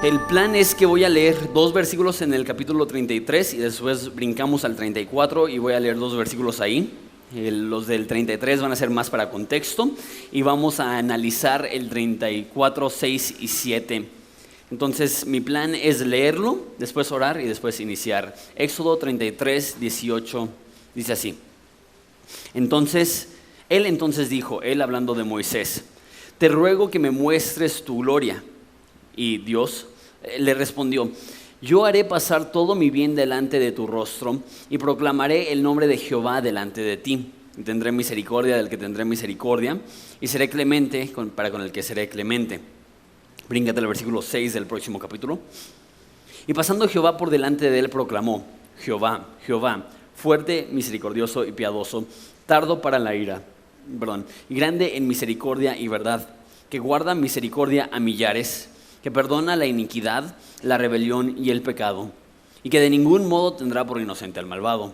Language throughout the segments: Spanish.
El plan es que voy a leer 2 versículos en el capítulo 33 y después brincamos al 34 y voy a leer 2 versículos ahí. Los del 33 van a ser más para contexto y vamos a analizar el 34, 6 y 7. Entonces mi plan es leerlo, después orar y después iniciar. Éxodo 33, 18 dice así. Entonces dijo, él hablando de Moisés, te ruego que me muestres tu gloria. Y Dios le respondió, yo haré pasar todo mi bien delante de tu rostro y proclamaré el nombre de Jehová delante de ti. Y tendré misericordia del que tendré misericordia y seré clemente para con el que seré clemente. Bríncate al versículo 6 del próximo capítulo. Y pasando Jehová por delante de él proclamó, Jehová, Jehová, fuerte, misericordioso y piadoso, tardo para la ira, y grande en misericordia y verdad, que guarda misericordia a millares, que perdona la iniquidad, la rebelión y el pecado, y que de ningún modo tendrá por inocente al malvado,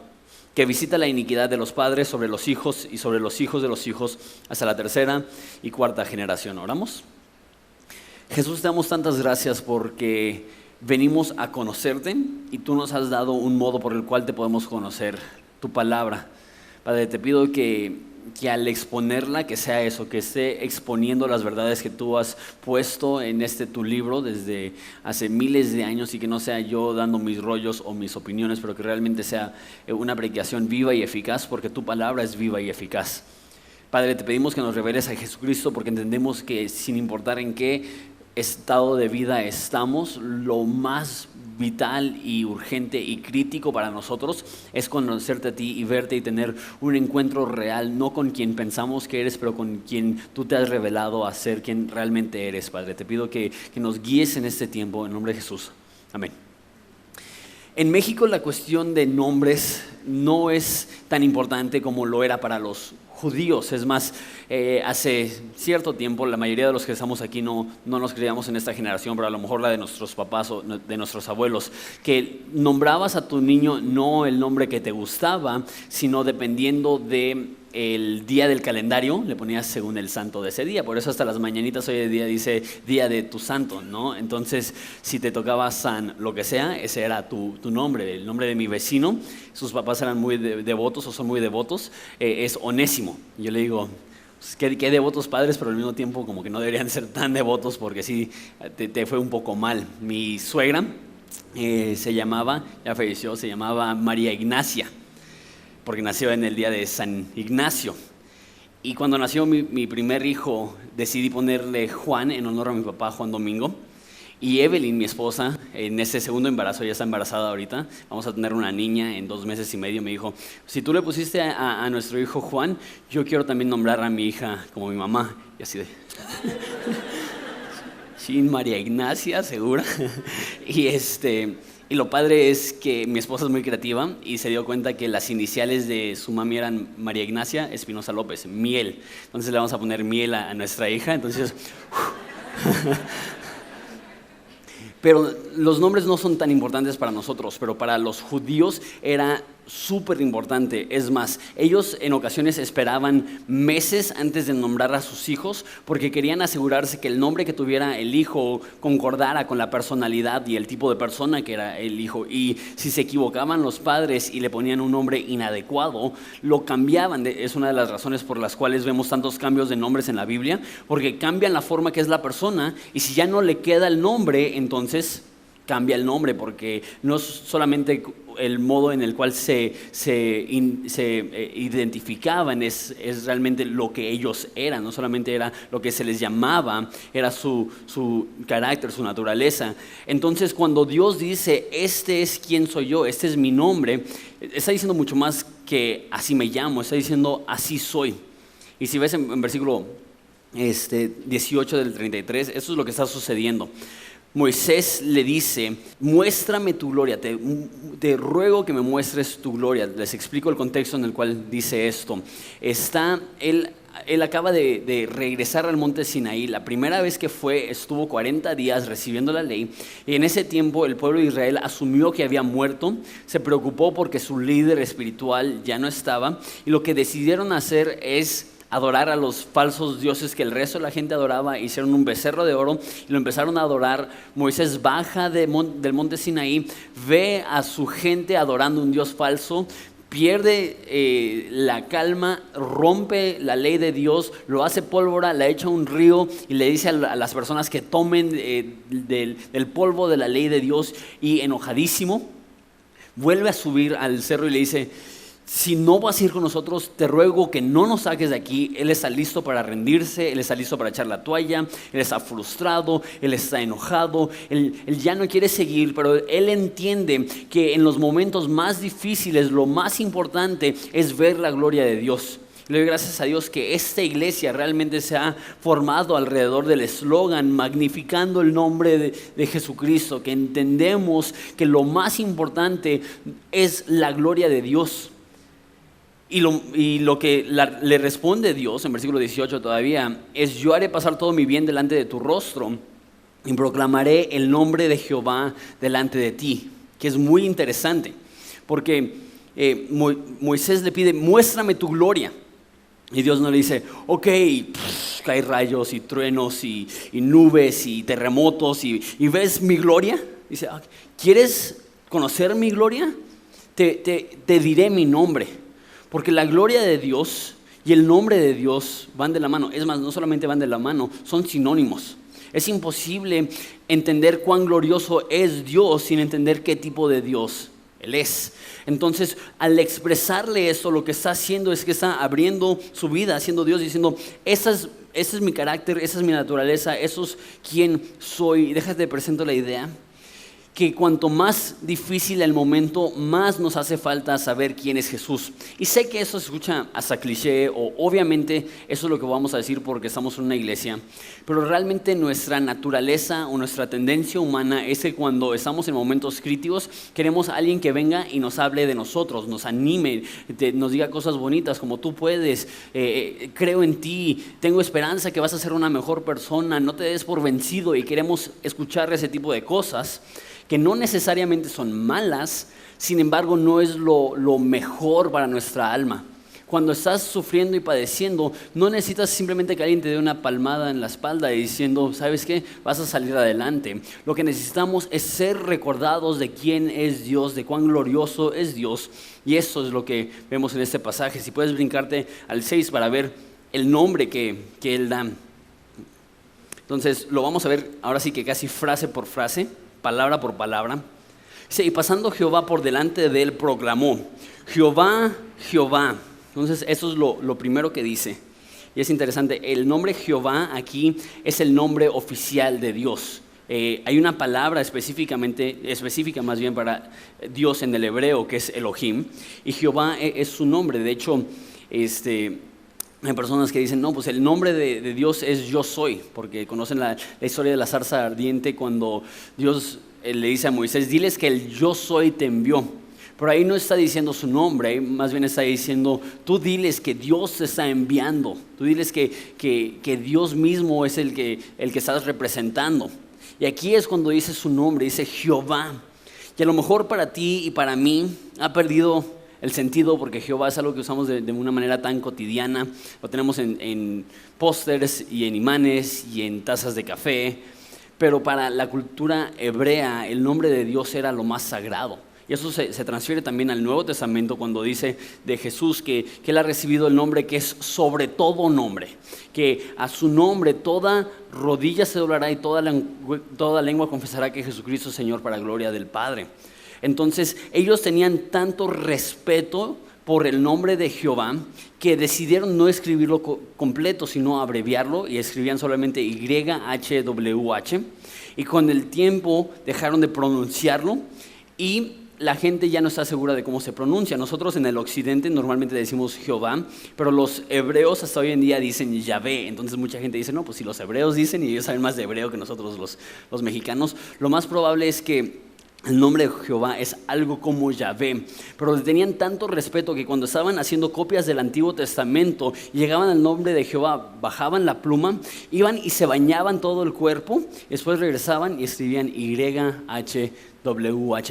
que visita la iniquidad de los padres sobre los hijos y sobre los hijos de los hijos hasta la 3ª y 4ª generación. ¿Oramos? Jesús, te damos tantas gracias porque venimos a conocerte y tú nos has dado un modo por el cual te podemos conocer, tu palabra. Padre, te pido que al exponerla, que sea eso, que esté exponiendo las verdades que tú has puesto en tu libro desde hace miles de años y que no sea yo dando mis rollos o mis opiniones, pero que realmente sea una predicación viva y eficaz, porque tu palabra es viva y eficaz. Padre, te pedimos que nos reveles a Jesucristo porque entendemos que sin importar en qué estado de vida estamos, lo más vital y urgente y crítico para nosotros es conocerte a ti y verte y tener un encuentro real, no con quien pensamos que eres, pero con quien tú te has revelado a ser quien realmente eres, Padre. Te pido que nos guíes en este tiempo, en nombre de Jesús. Amén. En México la cuestión de nombres no es tan importante como lo era para los judíos. Es más, hace cierto tiempo la mayoría de los que estamos aquí no nos criamos en esta generación, pero a lo mejor la de nuestros papás o de nuestros abuelos, que nombrabas a tu niño no el nombre que te gustaba, sino dependiendo de el día del calendario, le ponías según el santo de ese día. Por eso hasta las mañanitas hoy en día dice día de tu santo, ¿no? Entonces, si te tocaba San lo que sea, ese era tu nombre. El nombre de mi vecino, sus papás eran muy devotos o son muy devotos, es Onésimo. Yo le digo, pues, qué devotos padres, pero al mismo tiempo como que no deberían ser tan devotos porque sí, te fue un poco mal. Mi suegra ya falleció, se llamaba María Ignacia, porque nació en el día de San Ignacio. Y cuando nació mi primer hijo, decidí ponerle Juan en honor a mi papá, Juan Domingo. Y Evelyn, mi esposa, en ese segundo embarazo, ya está embarazada ahorita, vamos a tener una niña en 2 meses y medio, me dijo, si tú le pusiste a nuestro hijo Juan, yo quiero también nombrar a mi hija como mi mamá. Y así de... sí, María Ignacia, segura. Y lo padre es que mi esposa es muy creativa y se dio cuenta que las iniciales de su mami eran María Ignacia Espinosa López, Miel. Entonces le vamos a poner Miel a nuestra hija. Entonces, pero los nombres no son tan importantes para nosotros, pero para los judíos era súper importante. Es más, ellos en ocasiones esperaban meses antes de nombrar a sus hijos porque querían asegurarse que el nombre que tuviera el hijo concordara con la personalidad y el tipo de persona que era el hijo. Y si se equivocaban los padres y le ponían un nombre inadecuado, lo cambiaban. Es una de las razones por las cuales vemos tantos cambios de nombres en la Biblia, porque cambian la forma que es la persona y si ya no le queda el nombre, entonces cambia el nombre, porque no es solamente el modo en el cual se identificaban, es realmente lo que ellos eran, no solamente era lo que se les llamaba, era su carácter, su naturaleza. Entonces cuando Dios dice, este es quien soy yo, este es mi nombre, está diciendo mucho más que así me llamo, está diciendo así soy. Y si ves en versículo 18 del 33, eso es lo que está sucediendo. Moisés le dice, muéstrame tu gloria, te ruego que me muestres tu gloria. Les explico el contexto en el cual dice esto. Él acaba de regresar al monte Sinaí. La primera vez que estuvo 40 días recibiendo la ley. Y en ese tiempo el pueblo de Israel asumió que había muerto. Se preocupó porque su líder espiritual ya no estaba. Y lo que decidieron hacer es adorar a los falsos dioses que el resto de la gente adoraba. Hicieron un becerro de oro y lo empezaron a adorar. Moisés baja del monte Sinaí, ve a su gente adorando un dios falso, pierde la calma, rompe la ley de Dios, lo hace pólvora, la echa a un río y le dice a las personas que tomen del polvo de la ley de Dios, y enojadísimo vuelve a subir al cerro y le dice: si no vas a ir con nosotros, te ruego que no nos saques de aquí. Él está listo para rendirse, él está listo para echar la toalla, él está frustrado, él está enojado, él ya no quiere seguir, pero él entiende que en los momentos más difíciles lo más importante es ver la gloria de Dios. Le doy gracias a Dios que esta iglesia realmente se ha formado alrededor del eslogan magnificando el nombre de Jesucristo, que entendemos que lo más importante es la gloria de Dios. Y lo que le responde Dios en versículo 18 todavía es: yo haré pasar todo mi bien delante de tu rostro y proclamaré el nombre de Jehová delante de ti. Que es muy interesante porque Moisés le pide: muéstrame tu gloria. Y Dios no le dice: ok, hay rayos y truenos y nubes y terremotos y ves mi gloria. Dice: ¿quieres conocer mi gloria? Te diré mi nombre. Porque la gloria de Dios y el nombre de Dios van de la mano. Es más, no solamente van de la mano, son sinónimos. Es imposible entender cuán glorioso es Dios sin entender qué tipo de Dios Él es. Entonces, al expresarle esto, lo que está haciendo es que está abriendo su vida, siendo Dios, diciendo: ese es mi carácter, esa es mi naturaleza, eso es quien soy. Y déjate presento la idea que cuanto más difícil el momento, más nos hace falta saber quién es Jesús. Y sé que eso se escucha hasta cliché, o obviamente eso es lo que vamos a decir porque estamos en una iglesia, pero realmente nuestra naturaleza o nuestra tendencia humana es que cuando estamos en momentos críticos, queremos a alguien que venga y nos hable de nosotros, nos anime, nos diga cosas bonitas como: tú puedes, creo en ti, tengo esperanza que vas a ser una mejor persona, no te des por vencido. Y queremos escuchar ese tipo de cosas que no necesariamente son malas, sin embargo no es lo mejor para nuestra alma. Cuando estás sufriendo y padeciendo, no necesitas simplemente que alguien te dé una palmada en la espalda diciendo: ¿sabes qué? Vas a salir adelante. Lo que necesitamos es ser recordados de quién es Dios, de cuán glorioso es Dios. Y eso es lo que vemos en este pasaje. Si puedes brincarte al 6 para ver el nombre que Él da. Entonces lo vamos a ver ahora sí que casi frase por frase, palabra por palabra. Dice: y pasando Jehová por delante de él, proclamó: Jehová, Jehová. Entonces eso es lo primero que dice. Y es interesante, el nombre Jehová aquí es el nombre oficial de Dios. Hay una palabra específica más bien para Dios en el hebreo, que es Elohim, y Jehová es su nombre. De hecho, hay personas que dicen: no, pues el nombre de Dios es yo soy, porque conocen la historia de la zarza ardiente, cuando Dios le dice a Moisés: diles que el yo soy te envió. Pero ahí no está diciendo su nombre, ahí más bien está diciendo: tú diles que Dios te está enviando, tú diles que Dios mismo es el que estás representando. Y aquí es cuando dice su nombre, dice Jehová. Y a lo mejor para ti y para mí ha perdido el sentido, porque Jehová es algo que usamos de una manera tan cotidiana. Lo tenemos en pósters y en imanes y en tazas de café, pero para la cultura hebrea el nombre de Dios era lo más sagrado. Y eso se transfiere también al Nuevo Testamento cuando dice de Jesús que Él ha recibido el nombre que es sobre todo nombre, que a su nombre toda rodilla se doblará y toda lengua confesará que Jesucristo es Señor, para gloria del Padre. Entonces ellos tenían tanto respeto por el nombre de Jehová que decidieron no escribirlo completo, sino abreviarlo, y escribían solamente YHWH, y con el tiempo dejaron de pronunciarlo y la gente ya no está segura de cómo se pronuncia. Nosotros en el occidente normalmente decimos Jehová, pero los hebreos hasta hoy en día dicen Yahvé. Entonces mucha gente dice: no, pues si los hebreos dicen, y ellos saben más de hebreo que nosotros los mexicanos, lo más probable es que el nombre de Jehová es algo como Yahvé. Pero le tenían tanto respeto que cuando estaban haciendo copias del Antiguo Testamento, llegaban al nombre de Jehová, bajaban la pluma, iban y se bañaban todo el cuerpo, después regresaban y escribían YHWH.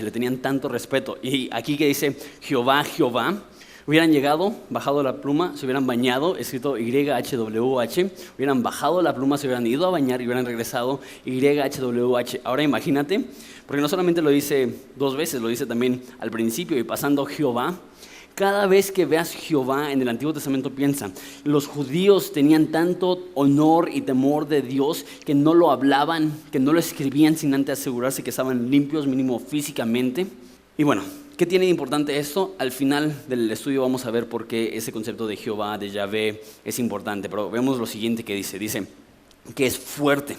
Le tenían tanto respeto. Y aquí que dice Jehová, Jehová, Hubieran llegado, bajado la pluma, se hubieran bañado, escrito YHWH, hubieran bajado la pluma, se hubieran ido a bañar y hubieran regresado YHWH. Ahora imagínate, porque no solamente lo dice 2 veces, lo dice también al principio y pasando Jehová. Cada vez que veas Jehová en el Antiguo Testamento piensa, los judíos tenían tanto honor y temor de Dios que no lo hablaban, que no lo escribían sin antes asegurarse que estaban limpios mínimo físicamente. Y bueno, ¿qué tiene de importante esto? Al final del estudio vamos a ver por qué ese concepto de Jehová, de Yahvé, es importante. Pero vemos lo siguiente que dice que es fuerte.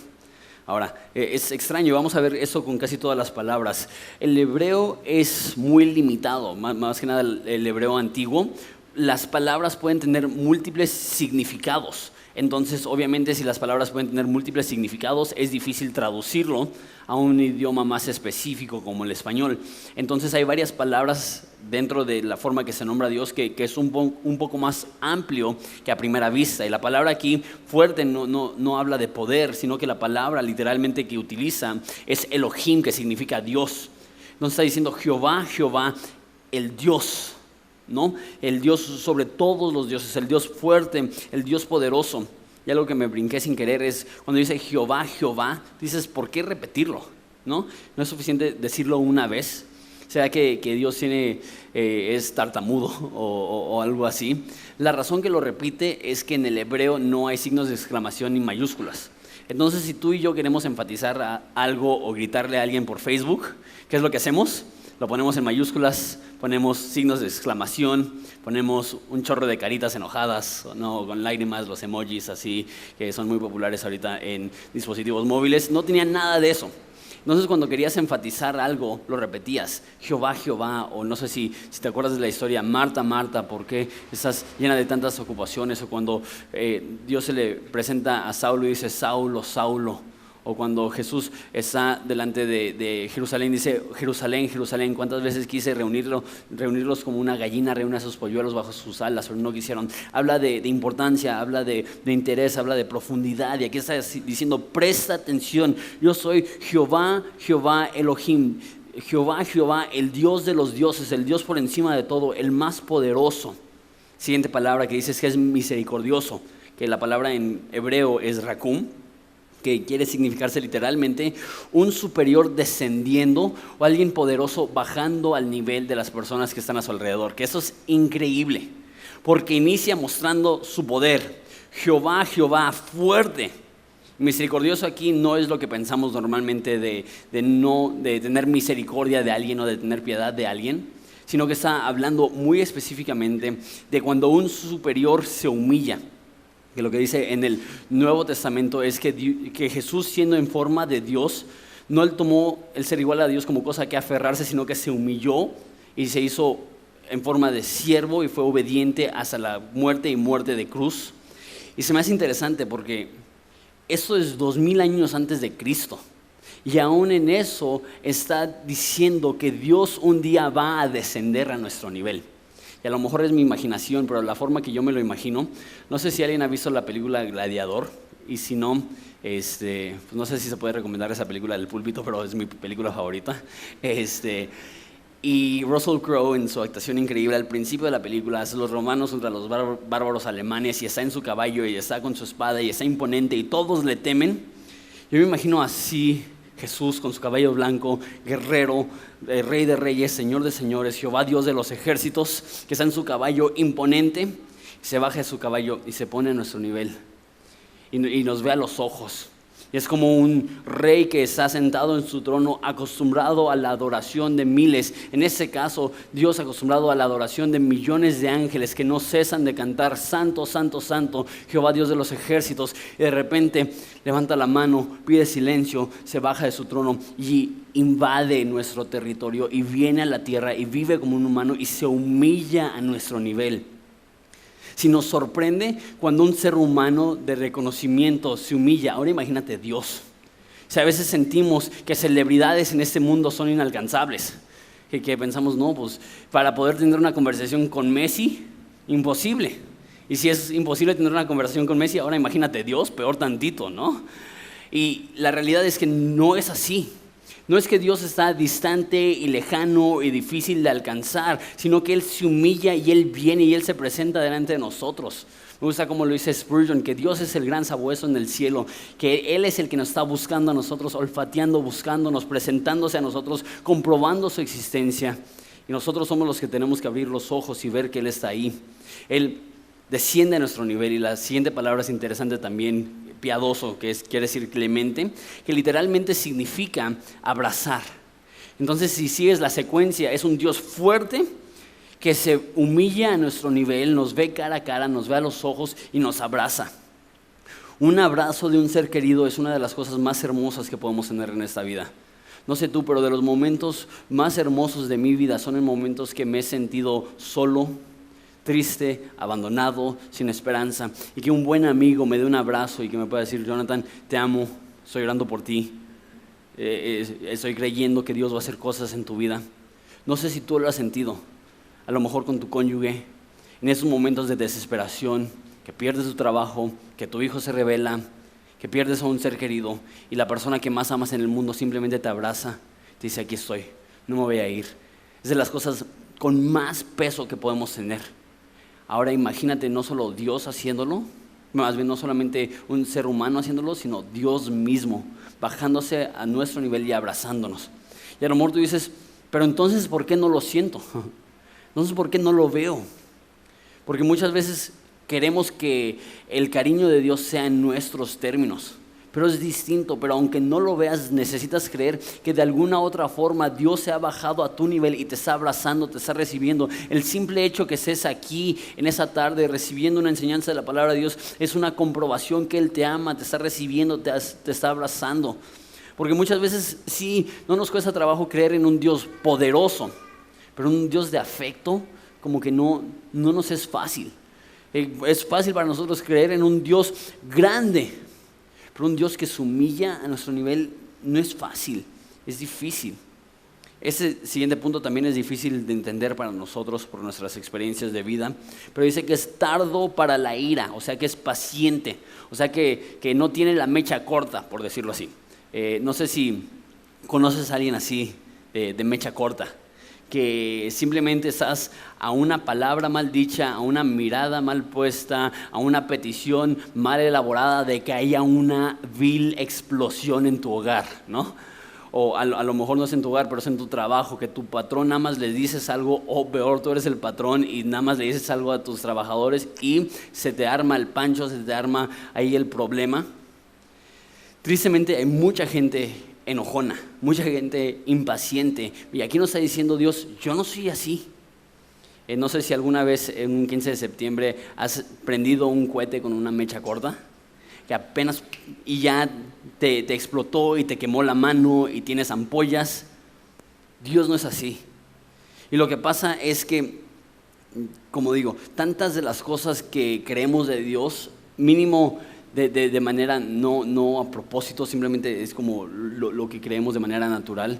Ahora, es extraño, vamos a ver eso con casi todas las palabras. El hebreo es muy limitado, más que nada el hebreo antiguo. Las palabras pueden tener múltiples significados. Entonces, obviamente, si las palabras pueden tener múltiples significados, es difícil traducirlo a un idioma más específico como el español. Entonces, hay varias palabras dentro de la forma que se nombra a Dios que es un poco más amplio que a primera vista. Y la palabra aquí, fuerte, no habla de poder, sino que la palabra literalmente que utiliza es Elohim, que significa Dios. Entonces está diciendo Jehová, Jehová, el Dios, ¿no? El Dios sobre todos los dioses, el Dios fuerte, el Dios poderoso. Y algo que me brinqué sin querer es cuando dice Jehová, Jehová, dices, ¿por qué repetirlo? ¿No? No es suficiente decirlo una vez. ¿Será que Dios es tartamudo o algo así? La razón que lo repite es que en el hebreo no hay signos de exclamación ni mayúsculas. Entonces, si tú y yo queremos enfatizar algo o gritarle a alguien por Facebook, ¿qué es lo que hacemos? Lo ponemos en mayúsculas, ponemos signos de exclamación, ponemos un chorro de caritas enojadas, ¿no? Con lágrimas, los emojis así, que son muy populares ahorita en dispositivos móviles. No tenía nada de eso. Entonces, cuando querías enfatizar algo, lo repetías, Jehová, Jehová, o no sé si te acuerdas de la historia, Marta, Marta, ¿por qué estás llena de tantas ocupaciones? O cuando Dios se le presenta a Saulo y dice, Saulo, Saulo. O cuando Jesús está delante de Jerusalén, dice, Jerusalén, Jerusalén, ¿cuántas veces quise reunirlos como una gallina reúne a sus polluelos bajo sus alas, pero no quisieron? Habla de importancia, habla de interés, habla de profundidad. Y aquí está diciendo, presta atención, yo soy Jehová, Jehová Elohim. Jehová, Jehová, el Dios de los dioses, el Dios por encima de todo, el más poderoso. Siguiente palabra que dice es que es misericordioso, que la palabra en hebreo es rakum, que quiere significarse literalmente un superior descendiendo o alguien poderoso bajando al nivel de las personas que están a su alrededor. Que eso es increíble, porque inicia mostrando su poder. Jehová, Jehová, fuerte. Misericordioso aquí no es lo que pensamos normalmente de tener misericordia de alguien o de tener piedad de alguien, sino que está hablando muy específicamente de cuando un superior se humilla. Que lo que dice en el Nuevo Testamento es que Jesús, siendo en forma de Dios, no él tomó el ser igual a Dios como cosa que aferrarse, sino que se humilló y se hizo en forma de siervo y fue obediente hasta la muerte y muerte de cruz. Y se me hace interesante porque esto es 2000 años antes de Cristo. Y aún en eso está diciendo que Dios un día va a descender a nuestro nivel. Y a lo mejor es mi imaginación, pero la forma que yo me lo imagino, no sé si alguien ha visto la película Gladiador, y si no, pues no sé si se puede recomendar esa película del púlpito, pero es mi película favorita. Y Russell Crowe en su actuación increíble al principio de la película hace los romanos contra los bárbaros alemanes y está en su caballo y está con su espada y está imponente y todos le temen. Yo me imagino así Jesús con su caballo blanco, guerrero, rey de reyes, señor de señores, Jehová Dios de los ejércitos, que está en su caballo imponente, se baja de su caballo y se pone a nuestro nivel y nos ve a los ojos. Y es como un rey que está sentado en su trono, acostumbrado a la adoración de miles. En este caso, Dios acostumbrado a la adoración de millones de ángeles que no cesan de cantar, Santo, Santo, Santo, Jehová Dios de los ejércitos. Y de repente levanta la mano, pide silencio, se baja de su trono y invade nuestro territorio y viene a la tierra y vive como un humano y se humilla a nuestro nivel. Si nos sorprende cuando un ser humano de reconocimiento se humilla, ahora imagínate Dios. O sea, a veces sentimos que celebridades en este mundo son inalcanzables. Que pensamos, no, pues para poder tener una conversación con Messi, imposible. Y si es imposible tener una conversación con Messi, ahora imagínate Dios, peor tantito, ¿no? Y la realidad es que no es así. No es que Dios está distante y lejano y difícil de alcanzar, sino que Él se humilla y Él viene y Él se presenta delante de nosotros. Me gusta como lo dice Spurgeon, que Dios es el gran sabueso en el cielo, que Él es el que nos está buscando a nosotros, olfateando, buscándonos, presentándose a nosotros, comprobando su existencia. Y nosotros somos los que tenemos que abrir los ojos y ver que Él está ahí. Él desciende a nuestro nivel, y la siguiente palabra es interesante también, piadoso, quiere decir clemente, que literalmente significa abrazar. Entonces, si sigues la secuencia, es un Dios fuerte que se humilla a nuestro nivel, nos ve cara a cara, nos ve a los ojos y nos abraza. Un abrazo de un ser querido es una de las cosas más hermosas que podemos tener en esta vida. No sé tú, pero de los momentos más hermosos de mi vida son en momentos que me he sentido solo, triste, abandonado, sin esperanza, y que un buen amigo me dé un abrazo y que me pueda decir: Jonathan, te amo, estoy orando por ti, estoy creyendo que Dios va a hacer cosas en tu vida. No sé si tú lo has sentido, a lo mejor con tu cónyuge, en esos momentos de desesperación, que pierdes tu trabajo, que tu hijo se rebela, que pierdes a un ser querido y la persona que más amas en el mundo simplemente te abraza, te dice: aquí estoy, no me voy a ir. Es de las cosas con más peso que podemos tener. Ahora imagínate no solo Dios haciéndolo, más bien no solamente un ser humano haciéndolo, sino Dios mismo bajándose a nuestro nivel y abrazándonos. Y a lo mejor tú dices: pero entonces, ¿por qué no lo siento? Entonces, ¿por qué no lo veo? Porque muchas veces queremos que el cariño de Dios sea en nuestros términos, pero es distinto. Pero aunque no lo veas, necesitas creer que de alguna otra forma Dios se ha bajado a tu nivel y te está abrazando, te está recibiendo. El simple hecho que estés aquí en esa tarde recibiendo una enseñanza de la palabra de Dios es una comprobación que Él te ama, te está recibiendo, te está abrazando. Porque muchas veces sí, no nos cuesta trabajo creer en un Dios poderoso, pero un Dios de afecto como que no nos es fácil. Es fácil para nosotros creer en un Dios grande, pero un Dios que se humilla a nuestro nivel no es fácil, es difícil. Ese siguiente punto también es difícil de entender para nosotros por nuestras experiencias de vida, pero dice que es tardo para la ira, o sea que es paciente, o sea que no tiene la mecha corta, por decirlo así. No sé si conoces a alguien así, de mecha corta, que simplemente estás a una palabra mal dicha, a una mirada mal puesta, a una petición mal elaborada de que haya una vil explosión en tu hogar, ¿no? O a lo mejor no es en tu hogar, pero es en tu trabajo, que tu patrón nada más le dices algo, o peor, tú eres el patrón y nada más le dices algo a tus trabajadores y se te arma el pancho, se te arma ahí el problema. Tristemente hay mucha gente enojona, mucha gente impaciente, y aquí nos está diciendo Dios: yo no soy así. No sé si alguna vez en un 15 de septiembre has prendido un cohete con una mecha corta, que apenas y ya te explotó y te quemó la mano y tienes ampollas. Dios no es así. Y lo que pasa es que, como digo, tantas de las cosas que creemos de Dios, mínimo de manera no a propósito, simplemente es como lo que creemos de manera natural,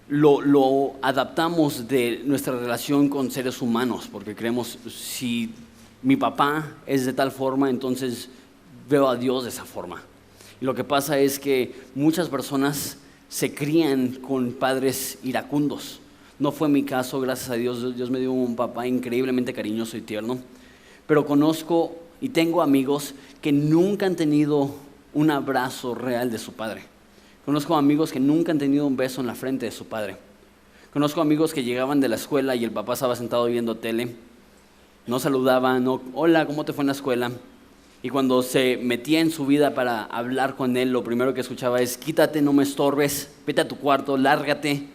lo adaptamos de nuestra relación con seres humanos, porque creemos: si mi papá es de tal forma, entonces veo a Dios de esa forma. Y lo que pasa es que muchas personas se crían con padres iracundos. No fue mi caso, gracias a Dios. Dios me dio un papá increíblemente cariñoso y tierno, pero conozco y tengo amigos que nunca han tenido un abrazo real de su padre. Conozco amigos que nunca han tenido un beso en la frente de su padre. Conozco amigos que llegaban de la escuela y el papá estaba sentado viendo tele, no saludaba, hola, ¿cómo te fue en la escuela? Y cuando se metía en su vida para hablar con él, lo primero que escuchaba es: quítate, no me estorbes, vete a tu cuarto, lárgate.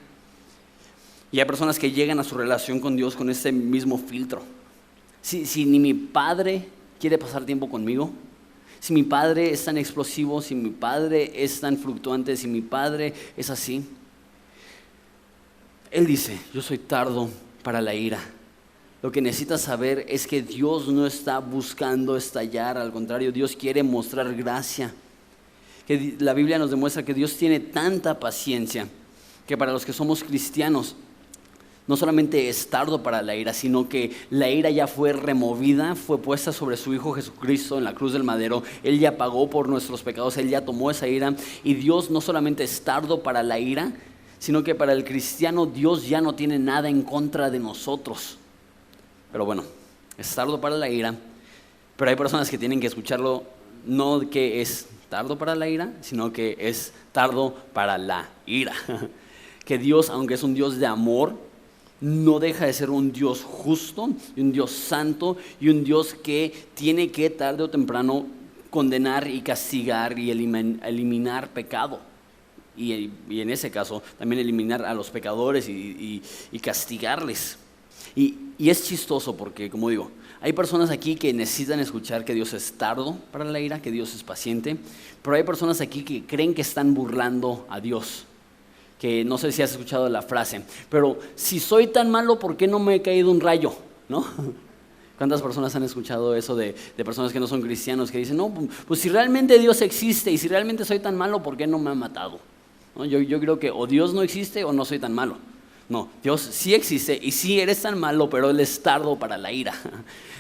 Y hay personas que llegan a su relación con Dios con ese mismo filtro. Si ni mi padre quiere pasar tiempo conmigo, si mi padre es tan explosivo, si mi padre es tan fluctuante, si mi padre es así, Él dice: yo soy tardo para la ira. Lo que necesitas saber es que Dios no está buscando estallar, al contrario, Dios quiere mostrar gracia. Que la Biblia nos demuestra que Dios tiene tanta paciencia que para los que somos cristianos no solamente es tardo para la ira, sino que la ira ya fue removida, fue puesta sobre su Hijo Jesucristo en la cruz del madero. Él ya pagó por nuestros pecados, Él ya tomó esa ira. Y Dios no solamente es tardo para la ira, sino que para el cristiano Dios ya no tiene nada en contra de nosotros. Pero bueno, es tardo para la ira, pero hay personas que tienen que escucharlo, no que es tardo para la ira, sino que es tardo para la ira. Que Dios, aunque es un Dios de amor, no deja de ser un Dios justo y un Dios santo y un Dios que tiene que tarde o temprano condenar y castigar y eliminar pecado. Y en ese caso también eliminar a los pecadores y castigarles. Y es chistoso porque, como digo, hay personas aquí que necesitan escuchar que Dios es tardo para la ira, que Dios es paciente, pero hay personas aquí que creen que están burlando a Dios. Que no sé si has escuchado la frase, pero si soy tan malo, ¿por qué no me ha caído un rayo? ¿No? ¿Cuántas personas han escuchado eso de personas que no son cristianos que dicen, no, pues si realmente Dios existe y si realmente soy tan malo, ¿por qué no me ha matado? ¿No? Yo creo que o Dios no existe o no soy tan malo. No, Dios sí existe y sí eres tan malo, pero Él es tardo para la ira.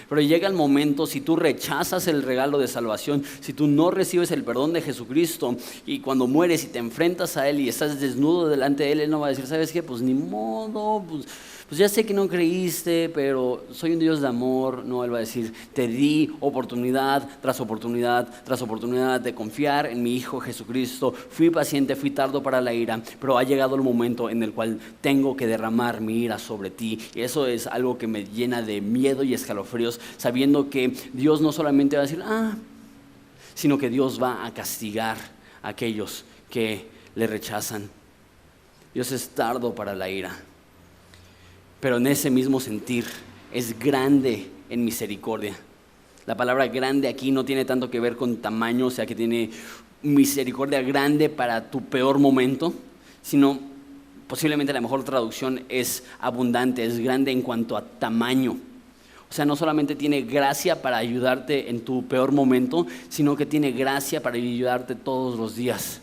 Pero llega el momento, si tú rechazas el regalo de salvación, si tú no recibes el perdón de Jesucristo y cuando mueres y te enfrentas a Él y estás desnudo delante de Él, Él no va a decir, ¿sabes qué? Pues ni modo, pues ya sé que no creíste, pero soy un Dios de amor. No, Él va a decir, te di oportunidad tras oportunidad tras oportunidad de confiar en mi Hijo Jesucristo. Fui paciente, fui tardo para la ira, pero ha llegado el momento en el cual tengo que derramar mi ira sobre ti. Y eso es algo que me llena de miedo y escalofríos, sabiendo que Dios no solamente va a decir, sino que Dios va a castigar a aquellos que le rechazan. Dios es tardo para la ira, pero en ese mismo sentir es grande en misericordia. La palabra grande aquí no tiene tanto que ver con tamaño, o sea que tiene misericordia grande para tu peor momento, sino posiblemente la mejor traducción es abundante, es grande en cuanto a tamaño. O sea, no solamente tiene gracia para ayudarte en tu peor momento, sino que tiene gracia para ayudarte todos los días.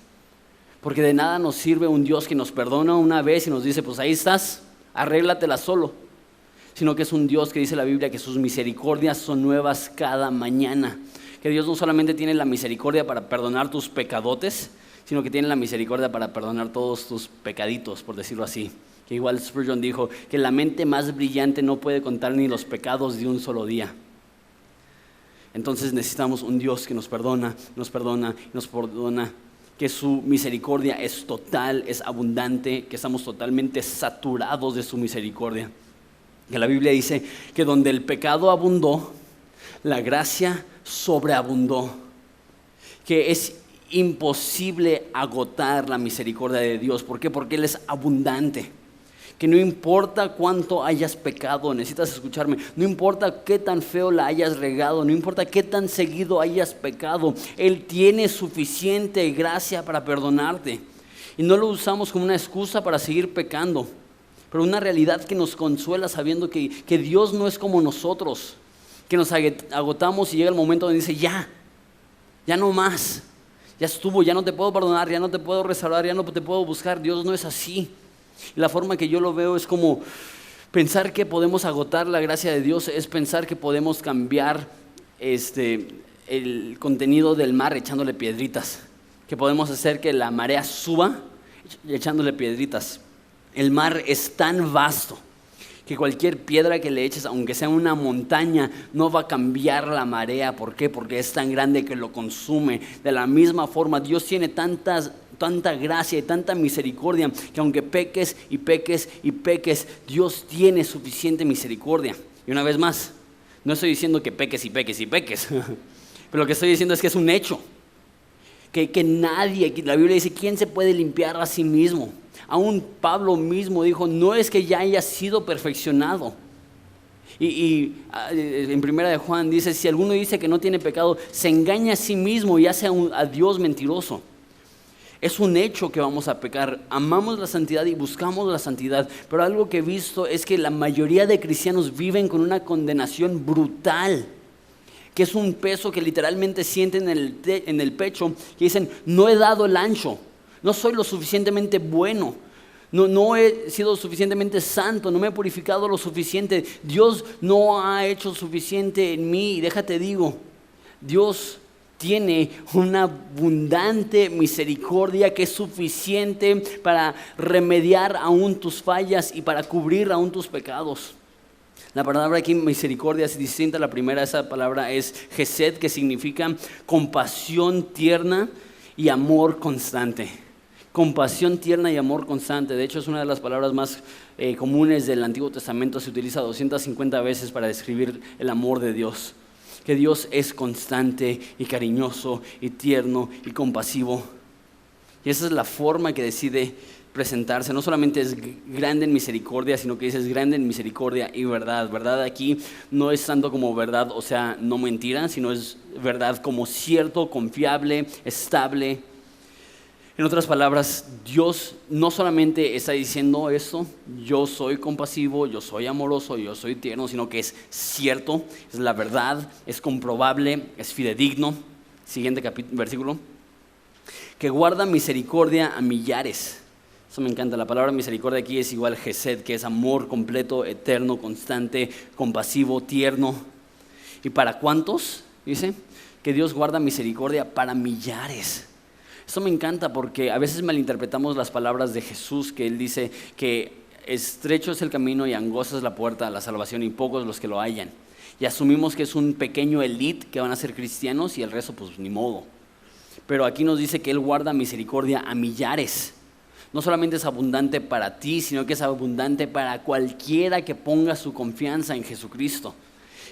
Porque de nada nos sirve un Dios que nos perdona una vez y nos dice, pues ahí estás, arréglatela solo. Sino que es un Dios que dice la Biblia que sus misericordias son nuevas cada mañana. Que Dios no solamente tiene la misericordia para perdonar tus pecadotes, sino que tiene la misericordia para perdonar todos tus pecaditos, por decirlo así. Que igual Spurgeon dijo que la mente más brillante no puede contar ni los pecados de un solo día. Entonces necesitamos un Dios que nos perdona, que su misericordia es total, es abundante, que estamos totalmente saturados de su misericordia. Que la Biblia dice que donde el pecado abundó, la gracia sobreabundó. Que es imposible agotar la misericordia de Dios. ¿Por qué? Porque Él es abundante. Que no importa cuánto hayas pecado, necesitas escucharme, no importa qué tan feo la hayas regado, no importa qué tan seguido hayas pecado, Él tiene suficiente gracia para perdonarte. Y no lo usamos como una excusa para seguir pecando, pero una realidad que nos consuela sabiendo que Dios no es como nosotros, que nos agotamos y llega el momento donde dice, ya no más, ya estuvo, ya no te puedo perdonar, ya no te puedo restaurar, ya no te puedo buscar. Dios no es así. La forma que yo lo veo es como pensar que podemos agotar la gracia de Dios, es pensar que podemos cambiar el contenido del mar echándole piedritas, que podemos hacer que la marea suba echándole piedritas. El mar es tan vasto que cualquier piedra que le eches, aunque sea una montaña, no va a cambiar la marea. ¿Por qué? Porque es tan grande que lo consume. De la misma forma, Dios tiene tanta gracia y tanta misericordia que aunque peques y peques y peques, Dios tiene suficiente misericordia. Y una vez más, no estoy diciendo que peques y peques y peques, pero lo que estoy diciendo es que es un hecho. Que nadie, la Biblia dice, ¿quién se puede limpiar a sí mismo? Aún Pablo mismo dijo, no es que ya haya sido perfeccionado. Y en primera de Juan dice, si alguno dice que no tiene pecado, se engaña a sí mismo y hace a Dios mentiroso. Es un hecho que vamos a pecar, amamos la santidad y buscamos la santidad, pero algo que he visto es que la mayoría de cristianos viven con una condenación brutal, que es un peso que literalmente sienten en el pecho, que dicen, no he dado el ancho, no soy lo suficientemente bueno, No he sido suficientemente santo, no me he purificado lo suficiente. Dios no ha hecho suficiente en mí. Y déjate digo, Dios tiene una abundante misericordia que es suficiente para remediar aún tus fallas y para cubrir aún tus pecados. La palabra aquí, misericordia, es distinta a la primera. Esa palabra es Gesed, que significa compasión tierna y amor constante. Compasión tierna y amor constante. De hecho, es una de las palabras más comunes del Antiguo Testamento. Se utiliza 250 veces para describir el amor de Dios. Que Dios es constante y cariñoso y tierno y compasivo. Y esa es la forma que decide presentarse. No solamente es grande en misericordia, sino que dice es grande en misericordia y verdad. Verdad aquí no es tanto como verdad, o sea, no mentira, sino es verdad como cierto, confiable, estable. En otras palabras, Dios no solamente está diciendo esto, yo soy compasivo, yo soy amoroso, yo soy tierno, sino que es cierto, es la verdad, es comprobable, es fidedigno. Siguiente versículo. Que guarda misericordia a millares. Eso me encanta. La palabra misericordia aquí es igual Gesed, que es amor completo, eterno, constante, compasivo, tierno. ¿Y para cuántos? Dice que Dios guarda misericordia para millares. Esto me encanta porque a veces malinterpretamos las palabras de Jesús, que Él dice que estrecho es el camino y angosta es la puerta a la salvación y pocos los que lo hallan. Y asumimos que es un pequeño elite que van a ser cristianos y el resto pues ni modo. Pero aquí nos dice que Él guarda misericordia a millares. No solamente es abundante para ti, sino que es abundante para cualquiera que ponga su confianza en Jesucristo.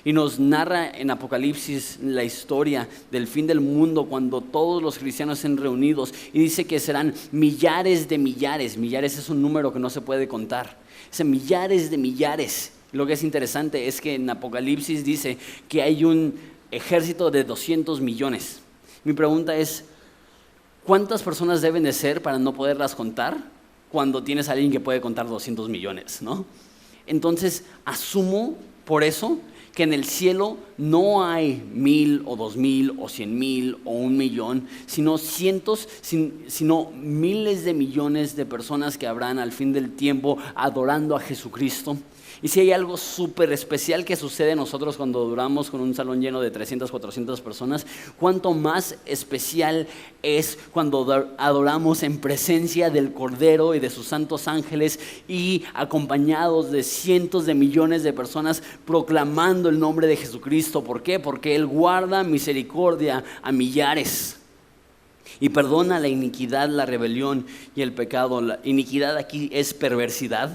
Y nos narra en Apocalipsis la historia del fin del mundo cuando todos los cristianos estén reunidos. Y dice que serán millares de millares. Millares es un número que no se puede contar. Es millares de millares. Lo que es interesante es que en Apocalipsis dice que hay un ejército de 200 millones. Mi pregunta es, ¿cuántas personas deben de ser para no poderlas contar cuando tienes a alguien que puede contar 200 millones, ¿no? Entonces, asumo por eso que en el cielo no hay 1,000 o 2,000 o 100,000 o 1,000,000, sino cientos, sino miles de millones de personas que habrán al fin del tiempo adorando a Jesucristo. Y si hay algo súper especial que sucede a nosotros cuando duramos con un salón lleno de 300, 400 personas, cuánto más especial es cuando adoramos en presencia del Cordero y de sus santos ángeles y acompañados de cientos de millones de personas proclamando el nombre de Jesucristo. ¿Por qué? Porque Él guarda misericordia a millares y perdona la iniquidad, la rebelión y el pecado. La iniquidad aquí es perversidad.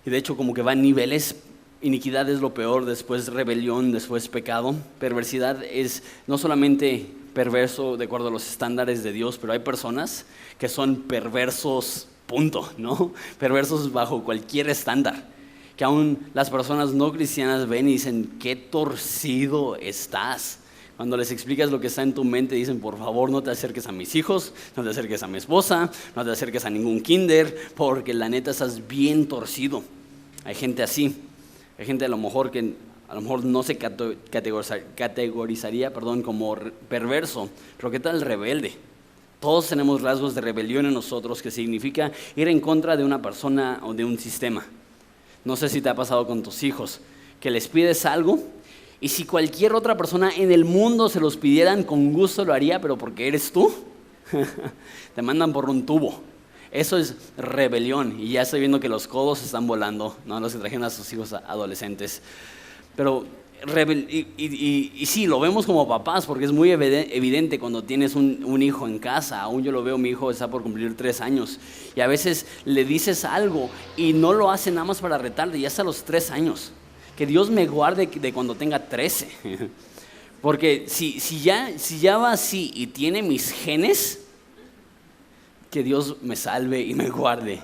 Y de hecho como que va en niveles. Iniquidad es lo peor, después rebelión, después pecado. Perversidad es no solamente perverso de acuerdo a los estándares de Dios, pero hay personas que son perversos, punto, ¿no? Perversos bajo cualquier estándar. Que aún las personas no cristianas ven y dicen, qué torcido estás. Cuando les explicas lo que está en tu mente, dicen, por favor, no te acerques a mis hijos, no te acerques a mi esposa, no te acerques a ningún kinder, porque la neta estás bien torcido. Hay gente así, hay gente a lo mejor que a lo mejor no se categorizaría como perverso, pero ¿qué tal rebelde? Todos tenemos rasgos de rebelión en nosotros, que significa ir en contra de una persona o de un sistema. No sé si te ha pasado con tus hijos, que les pides algo, y si cualquier otra persona en el mundo se los pidieran, con gusto lo haría, pero porque eres tú, te mandan por un tubo. Eso es rebelión, y ya estoy viendo que los codos están volando, ¿no? Los que trajeron a sus hijos adolescentes. Pero y sí, lo vemos como papás, porque es muy evidente cuando tienes un hijo en casa. Aún yo lo veo, mi hijo está por cumplir 3 años, y a veces le dices algo y no lo hace nada más para retarle, ya hasta los 3 años. Que Dios me guarde de cuando tenga 13. Porque si ya va así y tiene mis genes, que Dios me salve y me guarde.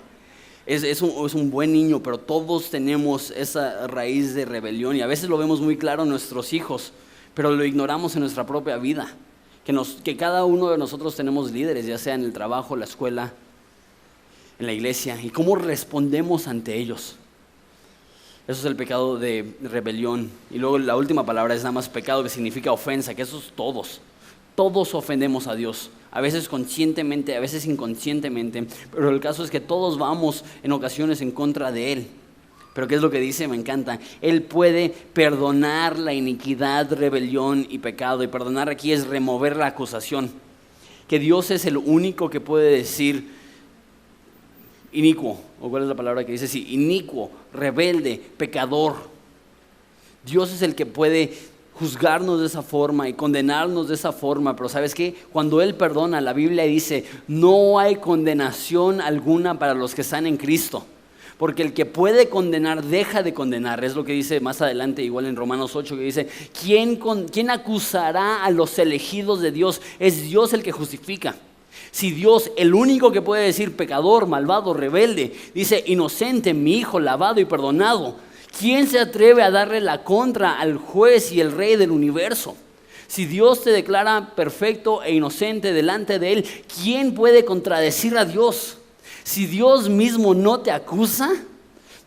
Es un buen niño, pero todos tenemos esa raíz de rebelión y a veces lo vemos muy claro en nuestros hijos, pero lo ignoramos en nuestra propia vida. Que cada uno de nosotros tenemos líderes, ya sea en el trabajo, la escuela, en la iglesia, y cómo respondemos ante ellos. Eso es el pecado de rebelión. Y luego la última palabra es nada más pecado, que significa ofensa, que eso es todos. Todos ofendemos a Dios, a veces conscientemente, a veces inconscientemente, pero el caso es que todos vamos en ocasiones en contra de Él. Pero ¿qué es lo que dice? Me encanta. Él puede perdonar la iniquidad, rebelión y pecado. Y perdonar aquí es remover la acusación. Que Dios es el único que puede decir inicuo, o cuál es la palabra que dice, sí, inicuo, rebelde, pecador. Dios es el que puede juzgarnos de esa forma y condenarnos de esa forma, pero ¿sabes qué? Cuando Él perdona, la Biblia dice, no hay condenación alguna para los que están en Cristo. Porque el que puede condenar, deja de condenar. Es lo que dice más adelante, igual en Romanos 8, que dice, ¿quién acusará a los elegidos de Dios? Es Dios el que justifica. Si Dios, el único que puede decir pecador, malvado, rebelde, dice inocente, mi hijo, lavado y perdonado, ¿quién se atreve a darle la contra al juez y el rey del universo? Si Dios te declara perfecto e inocente delante de Él, ¿quién puede contradecir a Dios? Si Dios mismo no te acusa,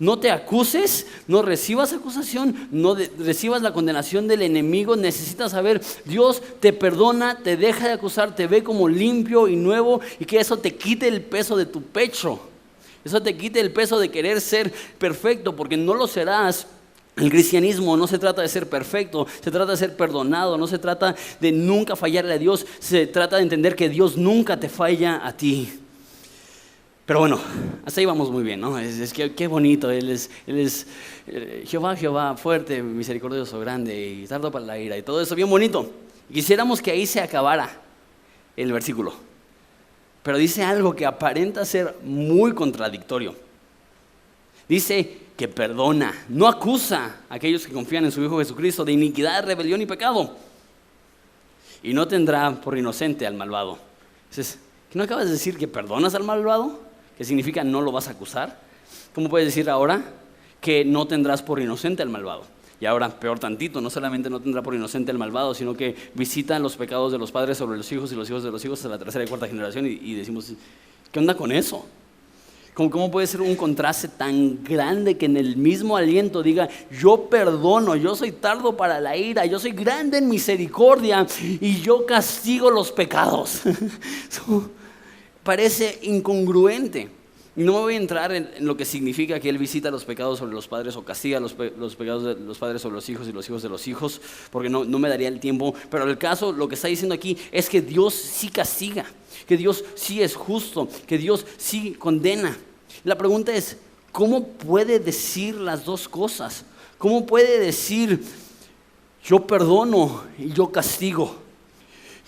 no te acuses, no recibas acusación, no recibas la condenación del enemigo. Necesitas saber, Dios te perdona, te deja de acusar, te ve como limpio y nuevo, y que eso te quite el peso de tu pecho. Eso te quite el peso de querer ser perfecto, porque no lo serás. El cristianismo no se trata de ser perfecto, se trata de ser perdonado, no se trata de nunca fallarle a Dios, se trata de entender que Dios nunca te falla a ti. Pero bueno, hasta ahí vamos muy bien, ¿no? Es que qué bonito, Él es Jehová, fuerte, misericordioso, grande y tardo para la ira y todo eso bien bonito. Quisiéramos que ahí se acabara el versículo, pero dice algo que aparenta ser muy contradictorio. Dice que perdona, no acusa a aquellos que confían en su Hijo Jesucristo de iniquidad, rebelión y pecado, y no tendrá por inocente al malvado. Dices, ¿no acabas de decir que perdonas al malvado? ¿Qué significa no lo vas a acusar? ¿Cómo puedes decir ahora que no tendrás por inocente al malvado? Y ahora, peor tantito, no solamente no tendrá por inocente al malvado, sino que visitan los pecados de los padres sobre los hijos y los hijos de los hijos hasta la tercera y cuarta generación, y decimos, ¿qué onda con eso? ¿Cómo puede ser un contraste tan grande que en el mismo aliento diga, yo perdono, yo soy tardo para la ira, yo soy grande en misericordia y yo castigo los pecados? Parece incongruente. No me voy a entrar en lo que significa que Él visita los pecados sobre los padres o castiga los pecados de los padres sobre los hijos y los hijos de los hijos, porque no me daría el tiempo. Pero el caso, lo que está diciendo aquí es que Dios sí castiga, que Dios sí es justo, que Dios sí condena. La pregunta es, ¿cómo puede decir las dos cosas? ¿Cómo puede decir, yo perdono y yo castigo?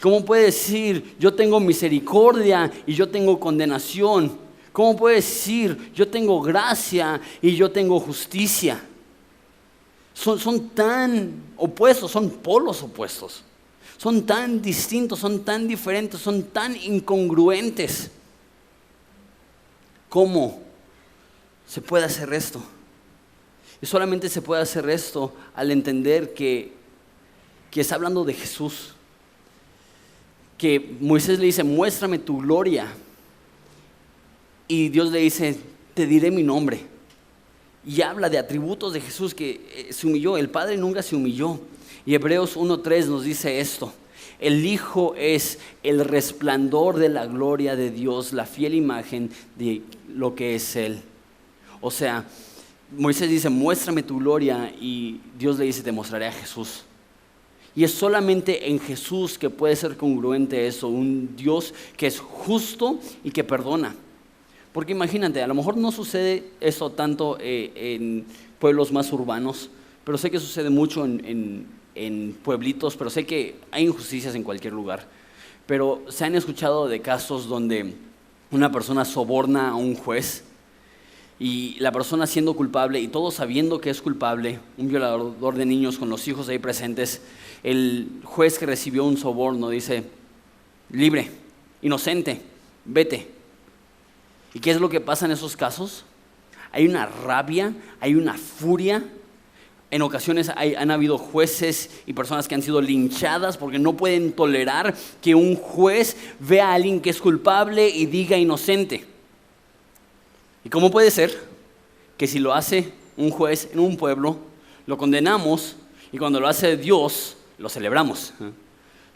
¿Cómo puede decir, yo tengo misericordia y yo tengo condenación? ¿Cómo puede decir, yo tengo gracia y yo tengo justicia? Son tan opuestos, son polos opuestos. Son tan distintos, son tan diferentes, son tan incongruentes. ¿Cómo se puede hacer esto? Y solamente se puede hacer esto al entender que está hablando de Jesús. Que Moisés le dice, muéstrame tu gloria. Y Dios le dice, te diré mi nombre. Y habla de atributos de Jesús, que se humilló. El Padre nunca se humilló. Y Hebreos 1:3 nos dice esto: el Hijo es el resplandor de la gloria de Dios, la fiel imagen de lo que es Él. O sea, Moisés dice, muéstrame tu gloria, y Dios le dice, te mostraré a Jesús. Y es solamente en Jesús que puede ser congruente eso, un Dios que es justo y que perdona. Porque imagínate, a lo mejor no sucede eso tanto en pueblos más urbanos, pero sé que sucede mucho en pueblitos, pero sé que hay injusticias en cualquier lugar. Pero se han escuchado de casos donde una persona soborna a un juez, y la persona siendo culpable y todos sabiendo que es culpable, un violador de niños con los hijos ahí presentes, el juez que recibió un soborno dice, libre, inocente, vete. ¿Y qué es lo que pasa en esos casos? Hay una rabia, hay una furia. En ocasiones han habido jueces y personas que han sido linchadas porque no pueden tolerar que un juez vea a alguien que es culpable y diga inocente. ¿Y cómo puede ser que si lo hace un juez en un pueblo, lo condenamos, y cuando lo hace Dios, lo celebramos?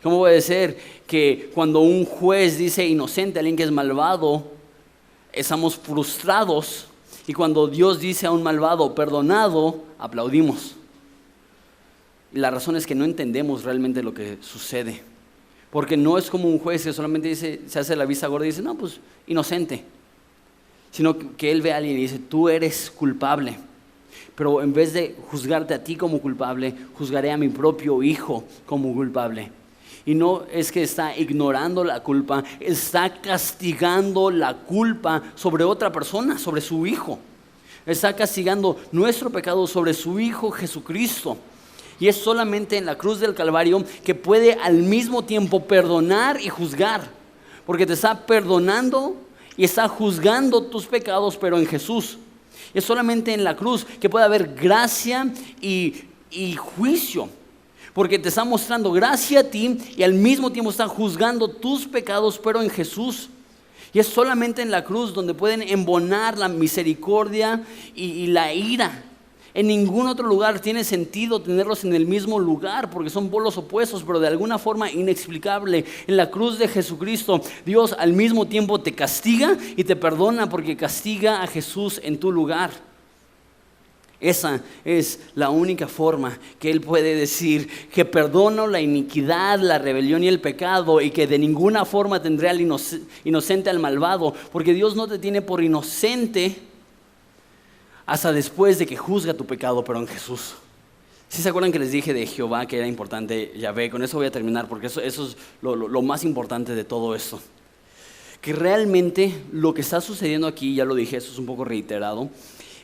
¿Cómo puede ser que cuando un juez dice inocente a alguien que es malvado, estamos frustrados, y cuando Dios dice a un malvado perdonado, aplaudimos? Y la razón es que no entendemos realmente lo que sucede. Porque no es como un juez que solamente dice, se hace la vista gorda y dice, no, pues inocente. Sino que él ve a alguien y dice, tú eres culpable. Pero en vez de juzgarte a ti como culpable, juzgaré a mi propio hijo como culpable. Y no es que está ignorando la culpa, está castigando la culpa sobre otra persona, sobre su hijo. Está castigando nuestro pecado sobre su hijo Jesucristo. Y es solamente en la cruz del Calvario que puede al mismo tiempo perdonar y juzgar. Porque te está perdonando y está juzgando tus pecados, pero en Jesús. Es solamente en la cruz que puede haber gracia y juicio. Porque te está mostrando gracia a ti y al mismo tiempo está juzgando tus pecados, pero en Jesús. Y es solamente en la cruz donde pueden embonar la misericordia y la ira. En ningún otro lugar tiene sentido tenerlos en el mismo lugar, porque son polos opuestos, pero de alguna forma inexplicable. En la cruz de Jesucristo, Dios al mismo tiempo te castiga y te perdona, porque castiga a Jesús en tu lugar. Esa es la única forma que Él puede decir que perdono la iniquidad, la rebelión y el pecado, y que de ninguna forma tendré al inocente al malvado, porque Dios no te tiene por inocente hasta después de que juzga tu pecado, pero en Jesús. ¿Sí se acuerdan que les dije de Jehová que era importante Yahvé? Con eso voy a terminar, porque eso es lo más importante de todo esto. Que realmente lo que está sucediendo aquí, ya lo dije, eso es un poco reiterado.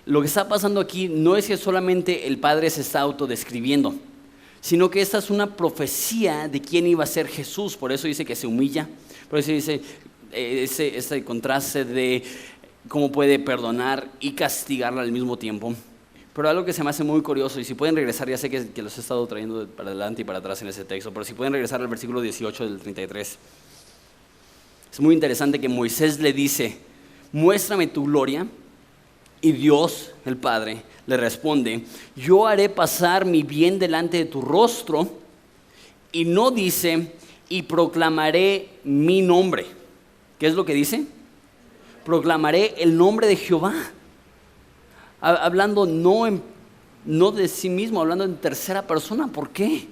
Lo que está pasando aquí no es que solamente el Padre se está autodescribiendo, sino que esta es una profecía de quién iba a ser Jesús. Por eso dice que se humilla, por eso dice ese contraste de cómo puede perdonar y castigarla al mismo tiempo. Pero algo que se me hace muy curioso, y si pueden regresar, ya sé que los he estado trayendo para adelante y para atrás en ese texto, pero si pueden regresar al versículo 18 del 33. Es muy interesante que Moisés le dice, muéstrame tu gloria, y Dios, el Padre, le responde, yo haré pasar mi bien delante de tu rostro, y no dice, y proclamaré mi nombre. ¿Qué es lo que dice? Proclamaré el nombre de Jehová. Hablando no de sí mismo, hablando en tercera persona. ¿Por qué?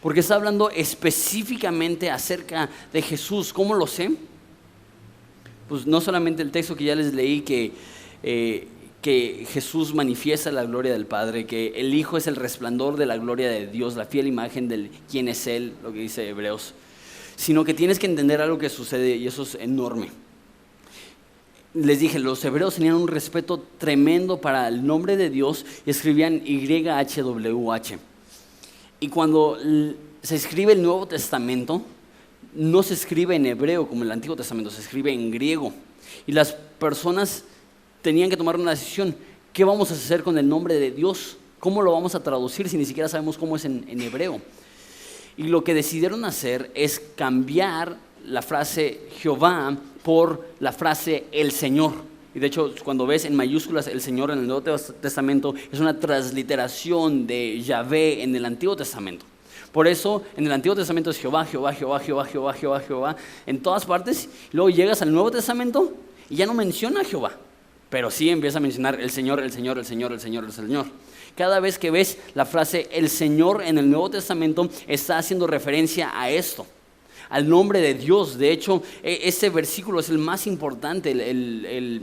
Porque está hablando específicamente acerca de Jesús. ¿Cómo lo sé? Pues no solamente el texto que ya les leí, que Jesús manifiesta la gloria del Padre, que el Hijo es el resplandor de la gloria de Dios, la fiel imagen de quién es Él, lo que dice Hebreos, sino que tienes que entender algo que sucede, y eso es enorme. Les dije, los hebreos tenían un respeto tremendo para el nombre de Dios y escribían YHWH. Y cuando se escribe el Nuevo Testamento, no se escribe en hebreo como el Antiguo Testamento, se escribe en griego. Y las personas tenían que tomar una decisión. ¿Qué vamos a hacer con el nombre de Dios? ¿Cómo lo vamos a traducir si ni siquiera sabemos cómo es en hebreo? Y lo que decidieron hacer es cambiar la frase Jehová por la frase el Señor. Y de hecho, cuando ves en mayúsculas el Señor en el Nuevo Testamento, es una transliteración de Yahvé en el Antiguo Testamento. Por eso en el Antiguo Testamento es Jehová, Jehová, Jehová, Jehová, Jehová, Jehová, Jehová, en todas partes. Luego llegas al Nuevo Testamento y ya no menciona a Jehová, pero sí empieza a mencionar el Señor, el Señor, el Señor, el Señor, el Señor. Cada vez que ves la frase el Señor en el Nuevo Testamento, está haciendo referencia a esto, al nombre de Dios. De hecho, este versículo es el más importante, el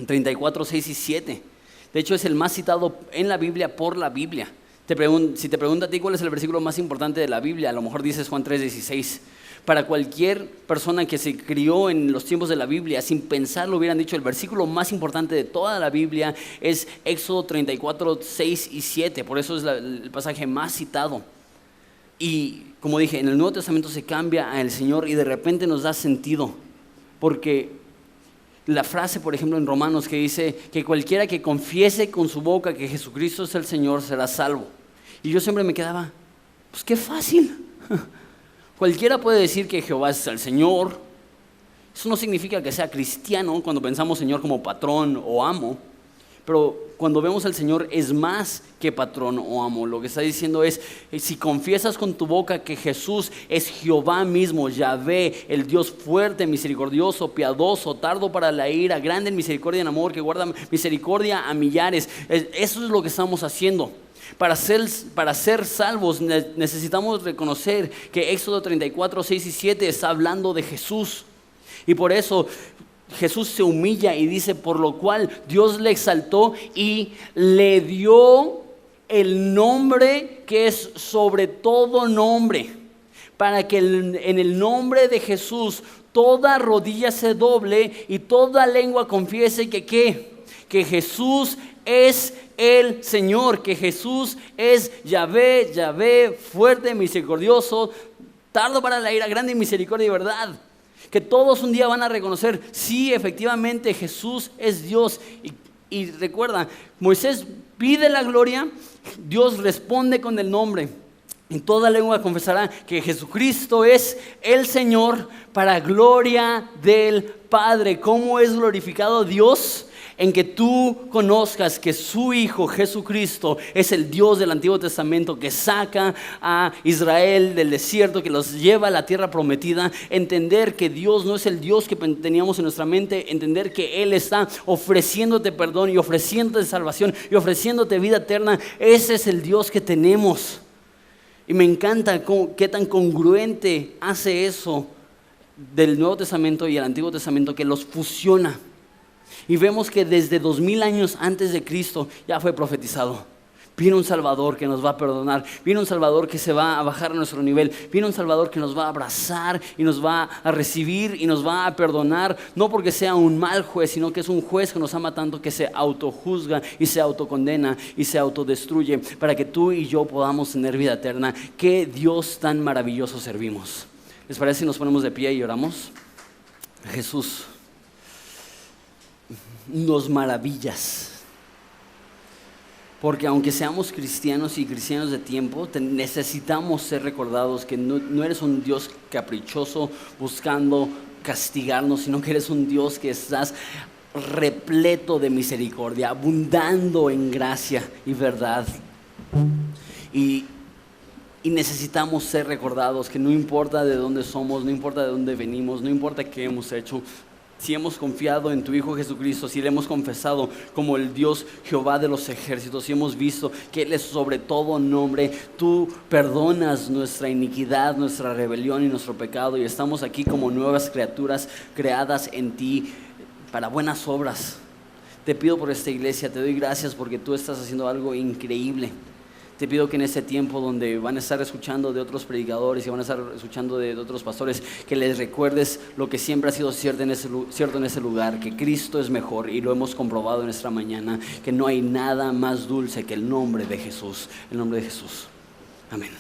34, 6 y 7. De hecho, es el más citado en la Biblia por la Biblia. Si te pregunto a ti cuál es el versículo más importante de la Biblia, a lo mejor dices Juan 3:16. Para cualquier persona que se crió en los tiempos de la Biblia, sin pensarlo hubieran dicho el versículo más importante de toda la Biblia es Éxodo 34, 6 y 7. Por eso es el pasaje más citado. Y como dije, en el Nuevo Testamento se cambia a el Señor y de repente nos da sentido. Porque la frase, por ejemplo, en Romanos que dice que cualquiera que confiese con su boca que Jesucristo es el Señor será salvo. Y yo siempre me quedaba, pues qué fácil. Cualquiera puede decir que Jehová es el Señor. Eso no significa que sea cristiano cuando pensamos Señor como patrón o amo. Pero cuando vemos al Señor es más que patrón o amo. Lo que está diciendo es, si confiesas con tu boca que Jesús es Jehová mismo, Yahvé, el Dios fuerte, misericordioso, piadoso, tardo para la ira, grande en misericordia y en amor, que guarda misericordia a millares. Eso es lo que estamos haciendo. Para ser salvos necesitamos reconocer que Éxodo 34, 6 y 7 está hablando de Jesús. Y por eso Jesús se humilla y dice, por lo cual Dios le exaltó y le dio el nombre que es sobre todo nombre, para que en el nombre de Jesús toda rodilla se doble y toda lengua confiese que Jesús es el Señor, que Jesús es Yahvé, fuerte, misericordioso, tardo para la ira, grande en misericordia y verdad. Que todos un día van a reconocer, sí, efectivamente Jesús es Dios. Y recuerda, Moisés pide la gloria, Dios responde con el nombre. Y toda lengua confesará que Jesucristo es el Señor, para gloria del Padre. ¿Cómo es glorificado Dios? En que tú conozcas que su Hijo Jesucristo es el Dios del Antiguo Testamento, que saca a Israel del desierto, que los lleva a la tierra prometida. Entender que Dios no es el Dios que teníamos en nuestra mente. Entender que Él está ofreciéndote perdón y ofreciéndote salvación y ofreciéndote vida eterna. Ese es el Dios que tenemos. Y me encanta qué tan congruente hace eso del Nuevo Testamento y el Antiguo Testamento, que los fusiona. Y vemos que desde 2000 años antes de Cristo ya fue profetizado. Viene un Salvador que nos va a perdonar. Viene un Salvador que se va a bajar a nuestro nivel. Viene un Salvador que nos va a abrazar y nos va a recibir y nos va a perdonar. No porque sea un mal juez, sino que es un juez que nos ama tanto que se autojuzga y se autocondena y se autodestruye para que tú y yo podamos tener vida eterna. Qué Dios tan maravilloso servimos. ¿Les parece si nos ponemos de pie y oramos? Jesús, nos maravillas, porque aunque seamos cristianos y cristianos de tiempo, necesitamos ser recordados que no eres un Dios caprichoso buscando castigarnos, sino que eres un Dios que estás repleto de misericordia, abundando en gracia y verdad. Y necesitamos ser recordados que no importa de dónde somos, no importa de dónde venimos, no importa qué hemos hecho. Si hemos confiado en tu Hijo Jesucristo, si le hemos confesado como el Dios Jehová de los ejércitos, si hemos visto que Él es sobre todo nombre, tú perdonas nuestra iniquidad, nuestra rebelión y nuestro pecado, y estamos aquí como nuevas criaturas creadas en ti para buenas obras. Te pido por esta iglesia, te doy gracias porque tú estás haciendo algo increíble. Te pido que en este tiempo donde van a estar escuchando de otros predicadores y van a estar escuchando de otros pastores, que les recuerdes lo que siempre ha sido cierto en ese lugar, que Cristo es mejor, y lo hemos comprobado en esta mañana, que no hay nada más dulce que el nombre de Jesús, el nombre de Jesús. Amén.